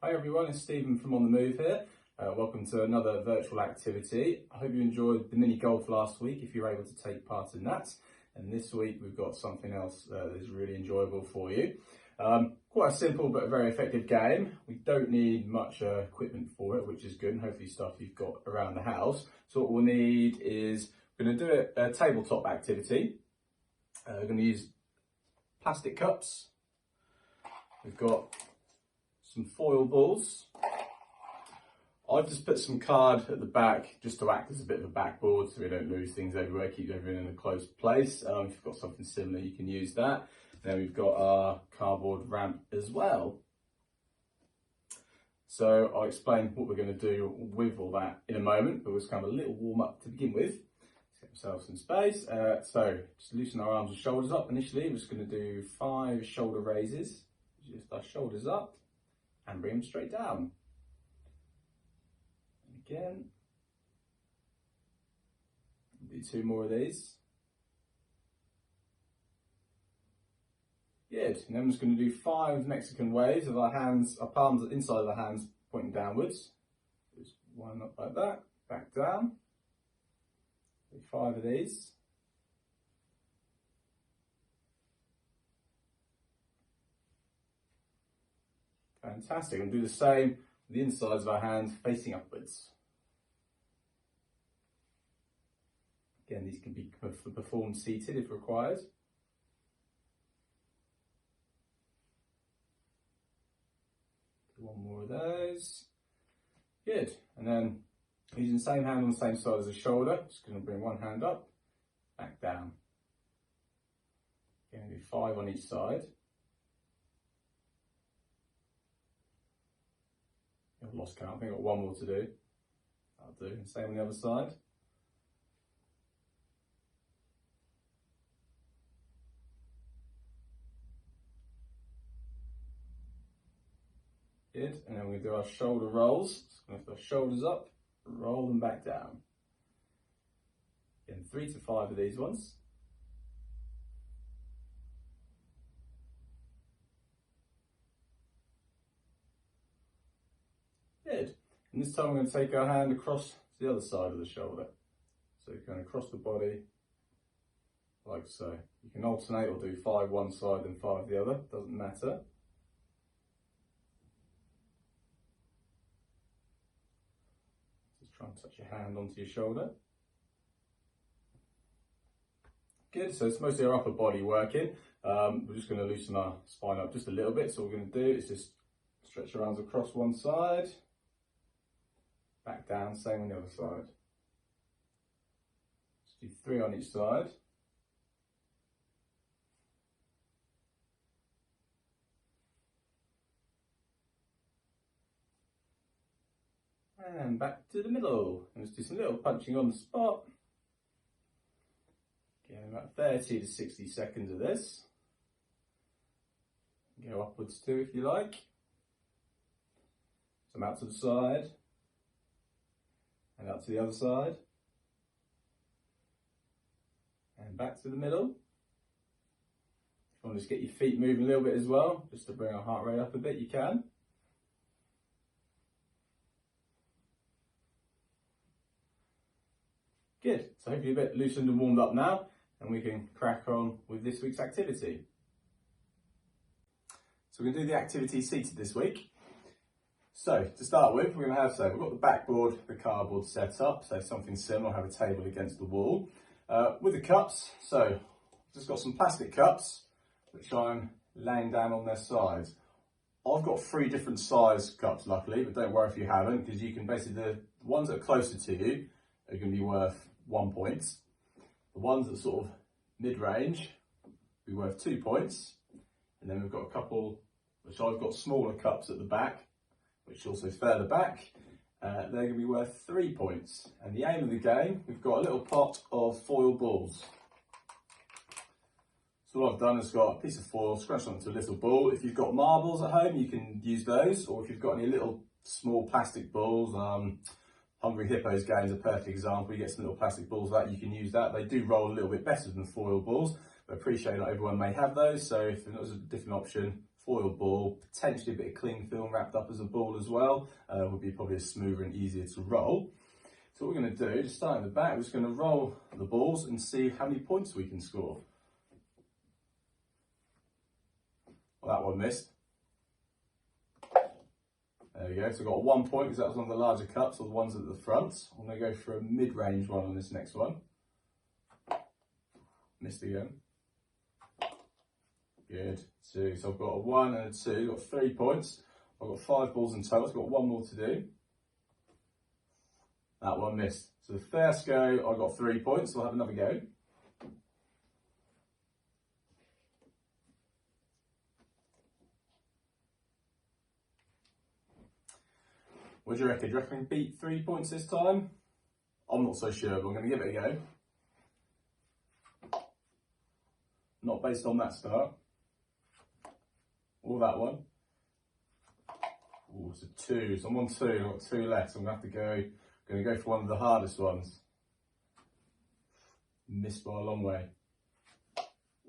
Hi everyone, it's Stephen from On The Move here. Welcome to another virtual activity. I hope you enjoyed the mini golf last week if you were able to take part in that. And this week we've got something else that is really enjoyable for you. Quite a simple but a very effective game. We don't need much equipment for it, which is good, and hopefully stuff you've got around the house. So what we'll need is, we're going to do a tabletop activity. We're going to use plastic cups. We've got some foil balls. I've just put some card at the back just to act as a bit of a backboard so we don't lose things everywhere, keep everything in a close place. If you've got something similar, you can use that. Then we've got our cardboard ramp as well. So I'll explain what we're going to do with all that in a moment, but we'll just kind of a little warm up to begin with. Let's get ourselves some space. So just loosen our arms and shoulders up initially. We're just going to do 5 shoulder raises. Just our shoulders up and bring them straight down. And again. Do 2 more of these. Good. And then I'm just going to do 5 Mexican waves of our hands, our palms inside of the hands pointing downwards. Just 1 up like that, back down. Do 5 of these. Fantastic. And do the same with the insides of our hands facing upwards. Again, these can be performed seated if required. Do 1 more of those. Good. And then using the same hand on the same side as the shoulder, just going to bring 1 hand up, back down. Again, do 5 on each side. I've lost count, I think I've got 1 more to do. I'll do. Same on the other side. Good, and then we're going to do our shoulder rolls. So lift our shoulders up, roll them back down. Again, 3 to 5 of these ones. Good. And this time we're going to take our hand across to the other side of the shoulder. So you're going across the body, like so. You can alternate or do 5 one side and 5 the other, doesn't matter. Just try and touch your hand onto your shoulder. Good, so it's mostly our upper body working. We're just going to loosen our spine up just a little bit. So what we're going to do is just stretch our arms across one side, back down, same on the other side. Just do 3 on each side. And back to the middle. And let's do some little punching on the spot. Again, about 30 to 60 seconds of this. Go upwards too if you like. Some out to the side. And out to the other side. And back to the middle. If you want to just get your feet moving a little bit as well, just to bring our heart rate up a bit, you can. Good, so hopefully you're a bit loosened and warmed up now, and we can crack on with this week's activity. So we're going to do the activity seated this week. So to start with, we're going to have, we've got the backboard, the cardboard set up, so something similar, have a table against the wall. With the cups, so I've just got some plastic cups, which I'm laying down on their sides. I've got 3 different size cups luckily, but don't worry if you haven't, because you can basically, the ones that are closer to you are going to be worth 1 point. The ones that are sort of mid-range will be worth 2 points. And then we've got a couple, which I've got smaller cups at the back, which also further back, they're going to be worth 3 points. And the aim of the game, we've got a little pot of foil balls. So what I've done is got a piece of foil, scrunched onto a little ball. If you've got marbles at home, you can use those, or if you've got any little small plastic balls, Hungry Hippos game is a perfect example. You get some little plastic balls that you can use that. They do roll a little bit better than foil balls, I appreciate not everyone may have those, so if there's a different option, foil ball, potentially a bit of cling film wrapped up as a ball as well, would be probably smoother and easier to roll. So what we're going to do, just start at the back, we're just going to roll the balls and see how many points we can score. Well, that one missed. There we go, so I got 1 point because that was one of the larger cups, or the ones at the front. I'm going to go for a mid-range one on this next one. Missed again. Good, 2. So I've got a 1 and a 2, I've got 3 points. I've got 5 balls in total, I've got 1 more to do. That one missed. So the first go, I got 3 points, so I'll have another go. What do you reckon? Do you reckon I can beat 3 points this time? I'm not so sure, but I'm going to give it a go. Not based on that start. Or that one. Oh, it's a 2. So I'm on 2. I've got 2 left. So I'm going to have to go for one of the hardest ones. Missed by a long way.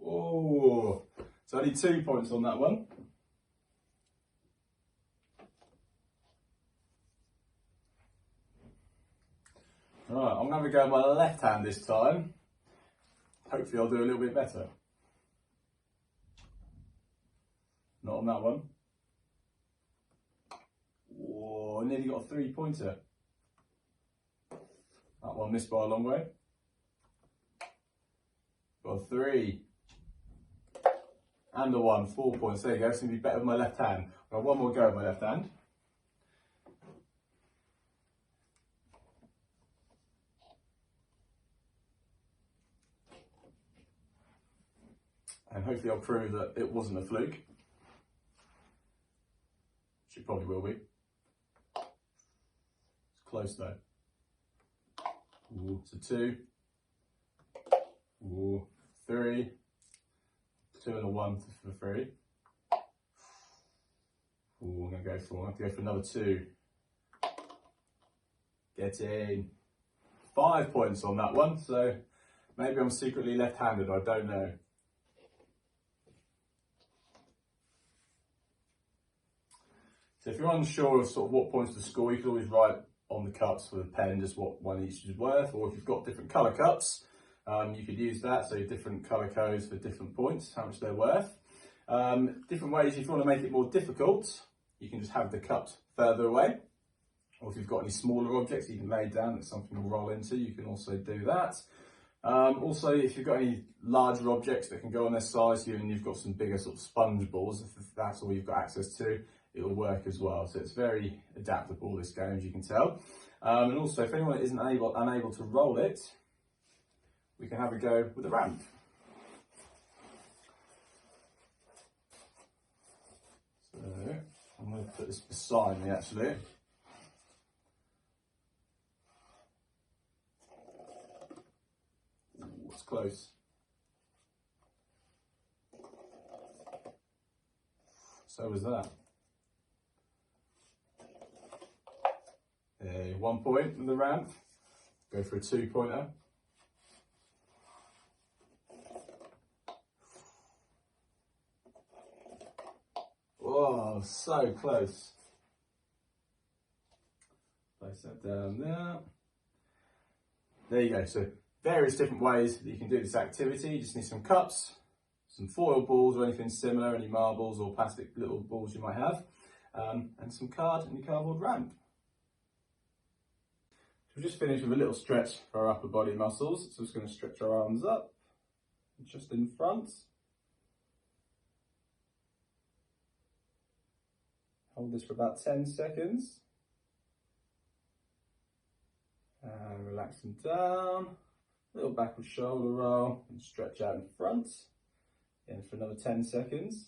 Oh, so only 2 points on that one. Right, I'm going to go with my left hand this time. Hopefully I'll do a little bit better. Not on that one. Oh, I nearly got a 3-pointer. That one missed by a long way. Got a 3. And a 1, 4 points. There you go, it's going to be better with my left hand. I've got one more go with my left hand. And hopefully I'll prove that it wasn't a fluke. She probably will be. It's close though. Ooh, it's a 2. Ooh, 3. 2 and a 1 for 3. Ooh, I'm going to have to go for another 2. Get in. 5 points on that one, so maybe I'm secretly left-handed, I don't know. So if you're unsure of sort of what points to score, you can always write on the cups with a pen just what one each is worth, or if you've got different colour cups, you could use that, so different colour codes for different points, how much they're worth. Different ways, if you want to make it more difficult, you can just have the cups further away, or if you've got any smaller objects you can lay down that something will roll into, you can also do that. Also, if you've got any larger objects that can go on their sides and you've got some bigger sort of sponge balls, if that's all you've got access to, it'll work as well. So it's very adaptable, this game, as you can tell. And also, if anyone isn't unable to roll it, we can have a go with a ramp. So I'm going to put this beside me actually. Ooh, it's close. So was that. 1 point with the ramp. Go for a 2-pointer. Oh, so close. Place that down there. There you go. So various different ways that you can do this activity. You just need some cups, some foil balls or anything similar, any marbles or plastic little balls you might have, and some card and your cardboard ramp. So we've just finished with a little stretch for our upper body muscles. So we're just going to stretch our arms up, just in front. Hold this for about 10 seconds. And relax them down. Little backward shoulder roll and stretch out in front. In for another 10 seconds.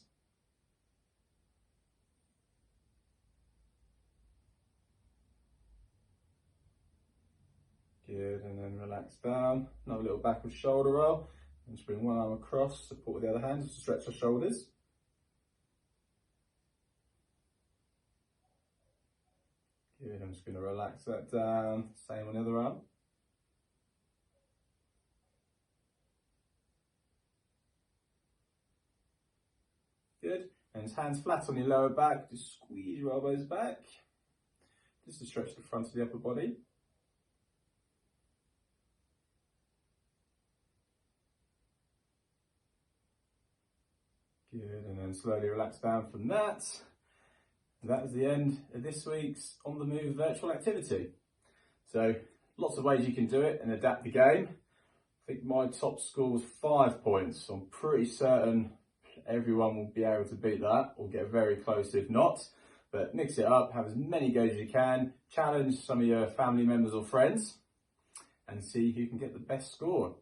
Good, and then relax down. Another little backward shoulder roll. And just bring one arm across, support with the other hand, just to stretch our shoulders. Good, I'm just going to relax that down. Same on the other arm. And hands flat on your lower back, just squeeze your elbows back, just to stretch the front of the upper body. Good, and then slowly relax down from that. That is the end of this week's On The Move virtual activity. So lots of ways you can do it and adapt the game. I think my top score was 5 points. So I'm pretty certain everyone will be able to beat that or get very close if not. But mix it up, have as many goes as you can, challenge some of your family members or friends and see who can get the best score.